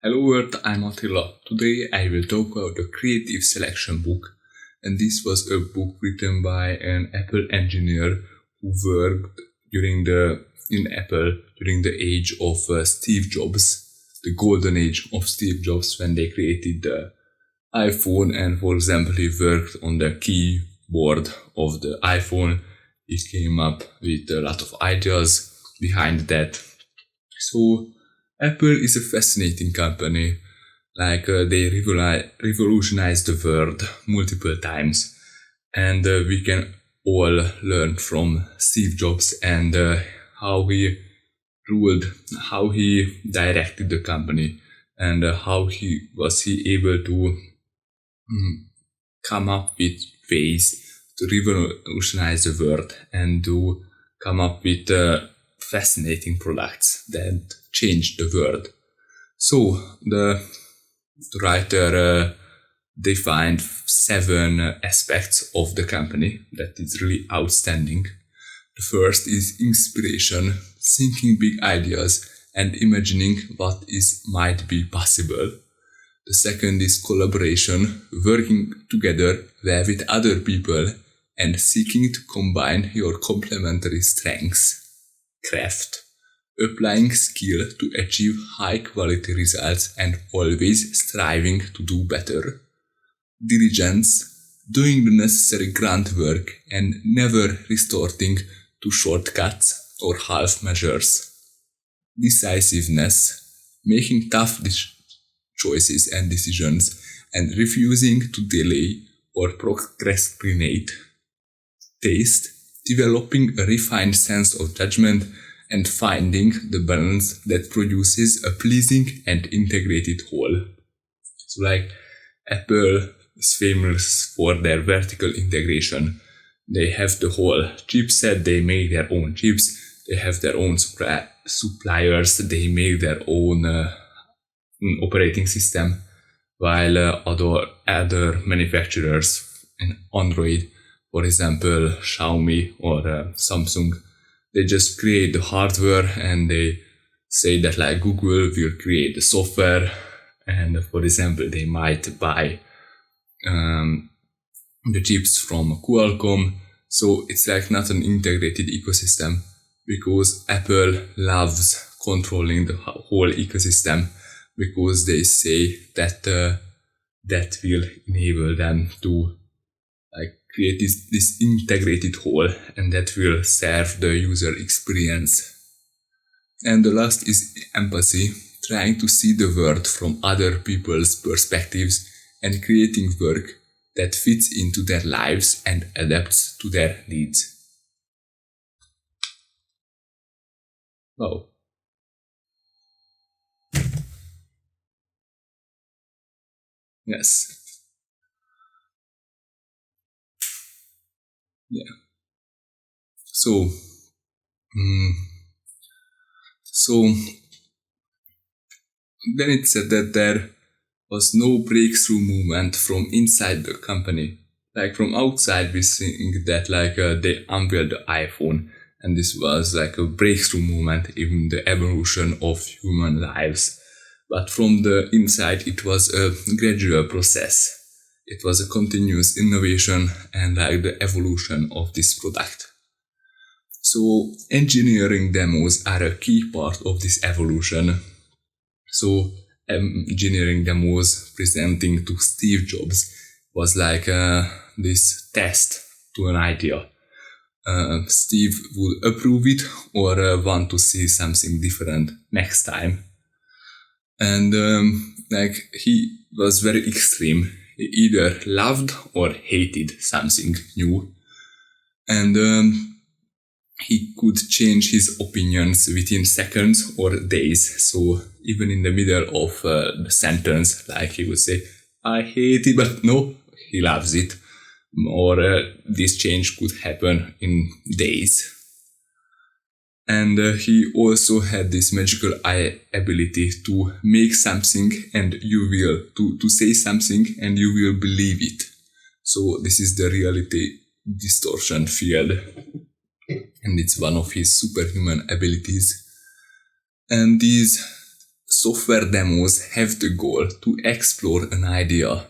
Hello Earth, I'm Attila. Today I will talk about the Creative Selection book. And this was a book written by an Apple engineer who worked in Apple during the age of Steve Jobs, the golden age of Steve Jobs when they created the iPhone. And for example, he worked on the keyboard of the iPhone. He came up with a lot of ideas behind that. So Apple is a fascinating company. They revolutionized the world multiple times, and we can all learn from Steve Jobs and how he ruled, how he directed the company, and how he able to come up with ways to revolutionize the world and to come up with fascinating products that changed the world. So the writer defined seven aspects of the company that is really outstanding. The first is inspiration, thinking big ideas and imagining what is might be possible. The second is collaboration, working together well with other people and seeking to combine your complementary strengths. Craft, applying skill to achieve high quality results and always striving to do better. Diligence, doing the necessary groundwork and never resorting to shortcuts or half measures. Decisiveness, making tough choices and decisions and refusing to delay or procrastinate. Taste, developing a refined sense of judgment and finding the balance that produces a pleasing and integrated whole. So Apple is famous for their vertical integration. They have the whole chipset, they make their own chips, they have their own suppliers, they make their own operating system, while other manufacturers in Android, for example, Xiaomi or Samsung, they just create the hardware and they say that Google will create the software, and for example they might buy the chips from Qualcomm. So it's not an integrated ecosystem, because Apple loves controlling the whole ecosystem, because they say that that will enable them to create this integrated whole, and that will serve the user experience. And the last is empathy, trying to see the world from other people's perspectives and creating work that fits into their lives and adapts to their needs. Wow. Yes. Yeah. So, mm, so then it said that there was no breakthrough movement from inside the company. From outside, we think that they unveiled the iPhone, and this was a breakthrough movement in the evolution of human lives. But from the inside, it was a gradual process. It was a continuous innovation and the evolution of this product. So engineering demos are a key part of this evolution. So engineering demos presenting to Steve Jobs was this test to an idea. Steve would approve it or want to see something different next time. And he was very extreme. He either loved or hated something new. And he could change his opinions within seconds or days. So even in the middle of the sentence, he would say, I hate it, but no, he loves it. Or this change could happen in days. And he also had this magical ability to make something and you will, to say something and you will believe it. So this is the reality distortion field. And it's one of his superhuman abilities. And these software demos have the goal to explore an idea.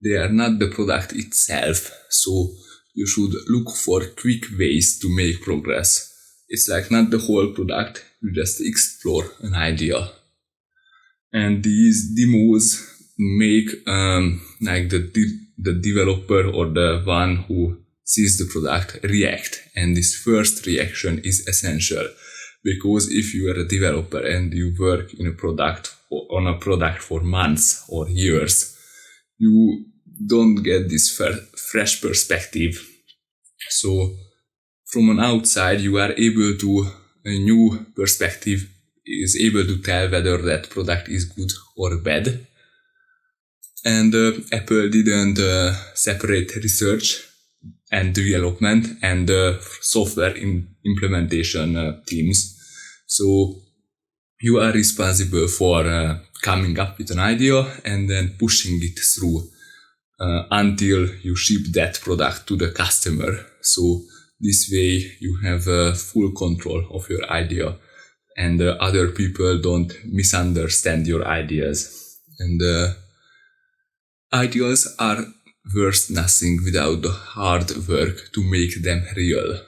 They are not the product itself, so you should look for quick ways to make progress. It's like not the whole product, you just explore an idea. And these demos make like the developer or the one who sees the product react, and this first reaction is essential, because if you are a developer and you work in a product on a product for months or years, you don't get this fresh perspective. So from an outside, you are able to, a new perspective is able to tell whether that product is good or bad. And Apple didn't separate research and development and software implementation teams. So you are responsible for coming up with an idea and then pushing it through until you ship that product to the customer. So this way you have full control of your idea, and other people don't misunderstand your ideas. And ideas are worth nothing without the hard work to make them real.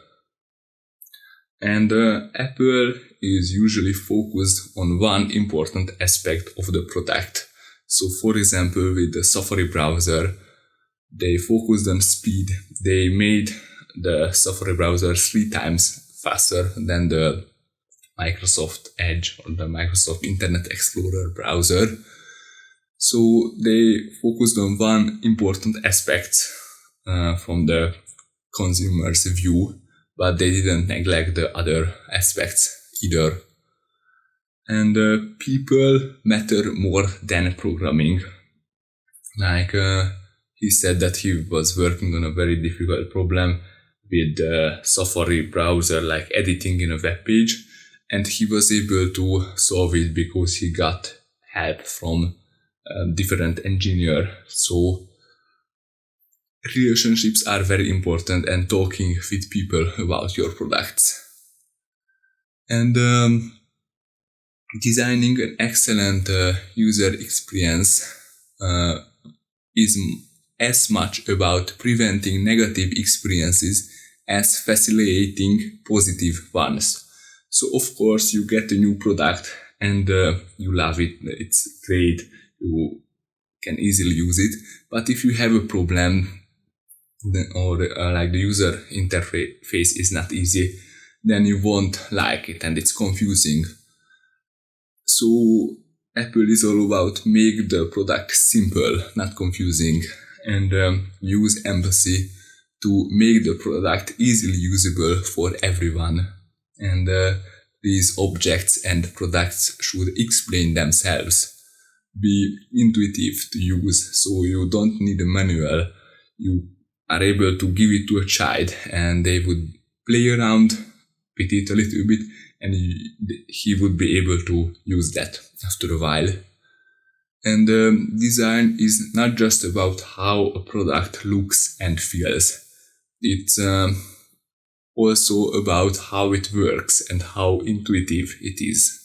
And Apple is usually focused on one important aspect of the product. So for example, with the Safari browser, they focused on speed. They made the Safari browser 3 times faster than the Microsoft Edge or the Microsoft Internet Explorer browser. So they focused on one important aspect from the consumer's view, but they didn't neglect the other aspects either. And people matter more than programming. Like he said that he was working on a very difficult problem with the Safari browser, like editing in a web page, and he was able to solve it because he got help from different engineer. So relationships are very important, and talking with people about your products. And designing an excellent user experience is as much about preventing negative experiences as facilitating positive ones. So of course you get a new product and you love it, it's great, you can easily use it. But if you have a problem, or like the user interface is not easy, then you won't like it and it's confusing. So Apple is all about make the product simple, not confusing, and use empathy to make the product easily usable for everyone. And these objects and products should explain themselves, be intuitive to use, so you don't need a manual. You are able to give it to a child and they would play around with it a little bit, and he would be able to use that after a while. And design is not just about how a product looks and feels. It's also about how it works and how intuitive it is.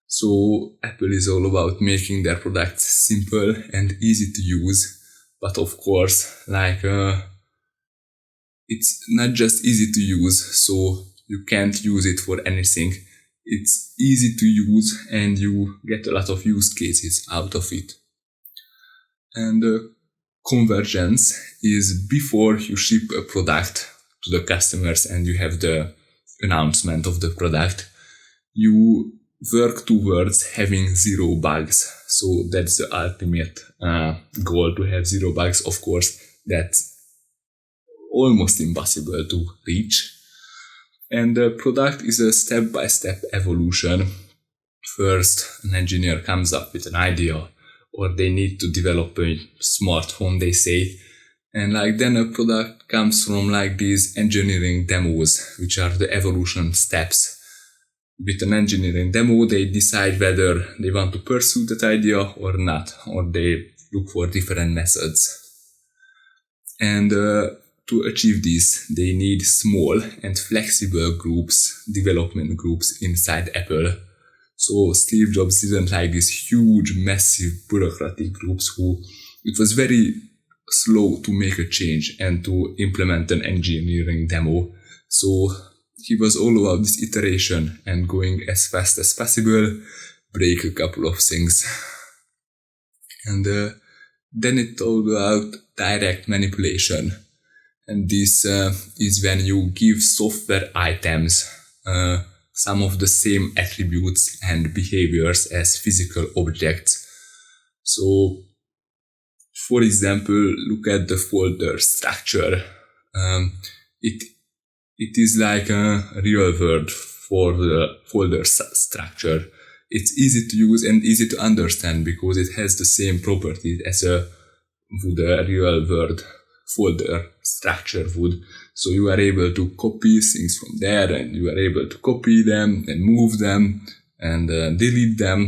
So Apple is all about making their products simple and easy to use. But of course, like it's not just easy to use, so you can't use it for anything. It's easy to use and you get a lot of use cases out of it. And convergence is before you ship a product to the customers and you have the announcement of the product. You work towards having 0 bugs. So that's the ultimate goal, to have 0 bugs. Of course, that's almost impossible to reach. And the product is a step-by-step evolution. First, an engineer comes up with an idea, or they need to develop a smartphone, they say. And then a product comes from these engineering demos, which are the evolution steps. With an engineering demo, they decide whether they want to pursue that idea or not, or they look for different methods. And to achieve this, they need small and flexible groups, development groups inside Apple. So Steve Jobs didn't like these huge, massive bureaucratic groups who it was very slow to make a change and to implement an engineering demo. So he was all about this iteration and going as fast as possible, break a couple of things. And then it talked about direct manipulation. And this is when you give software items some of the same attributes and behaviors as physical objects. So, for example, look at the folder structure. It is like a real word for the folder structure. It's easy to use and easy to understand because it has the same properties as a real word folder structure would. So you are able to copy things from there, and you are able to copy them and move them and delete them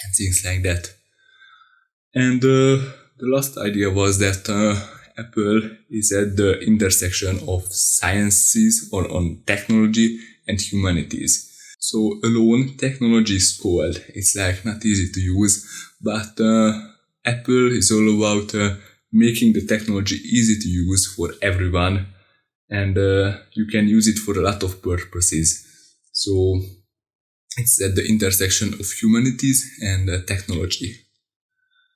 and things like that. And the last idea was that Apple is at the intersection of sciences or on technology and humanities. So alone, technology is cold. It's like not easy to use, but Apple is all about making the technology easy to use for everyone, and you can use it for a lot of purposes. So it's at the intersection of humanities and technology.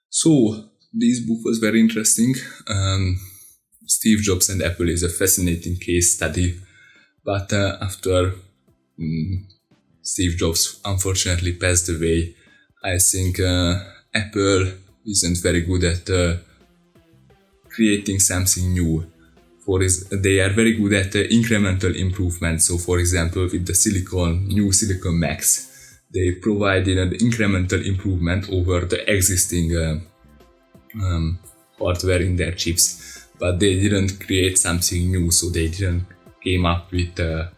So this book was very interesting. Steve Jobs and Apple is a fascinating case study, but after Steve Jobs unfortunately passed away, I think Apple isn't very good at creating something new. They are very good at incremental improvement. So for example, with the new Silicon Macs, they provided an incremental improvement over the existing hardware in their chips, but they didn't create something new. So they didn't came up with an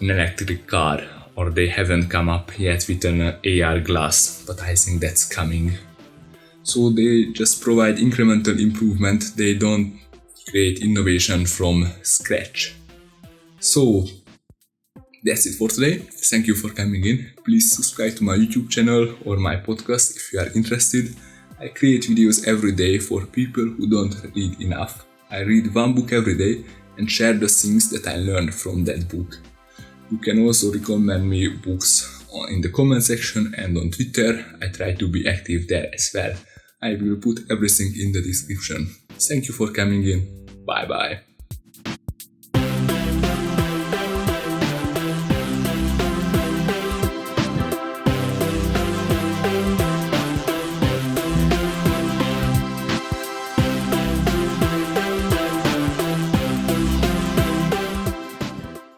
electric car, or they haven't come up yet with an AR glass, but I think that's coming. So they just provide incremental improvement. They don't create innovation from scratch. So that's it for today. Thank you for coming in. Please subscribe to my YouTube channel or my podcast if you are interested. I create videos every day for people who don't read enough. I read one book every day and share the things that I learned from that book. You can also recommend me books in the comment section and on Twitter. I try to be active there as well. I will put everything in the description. Thank you for coming in. Bye bye.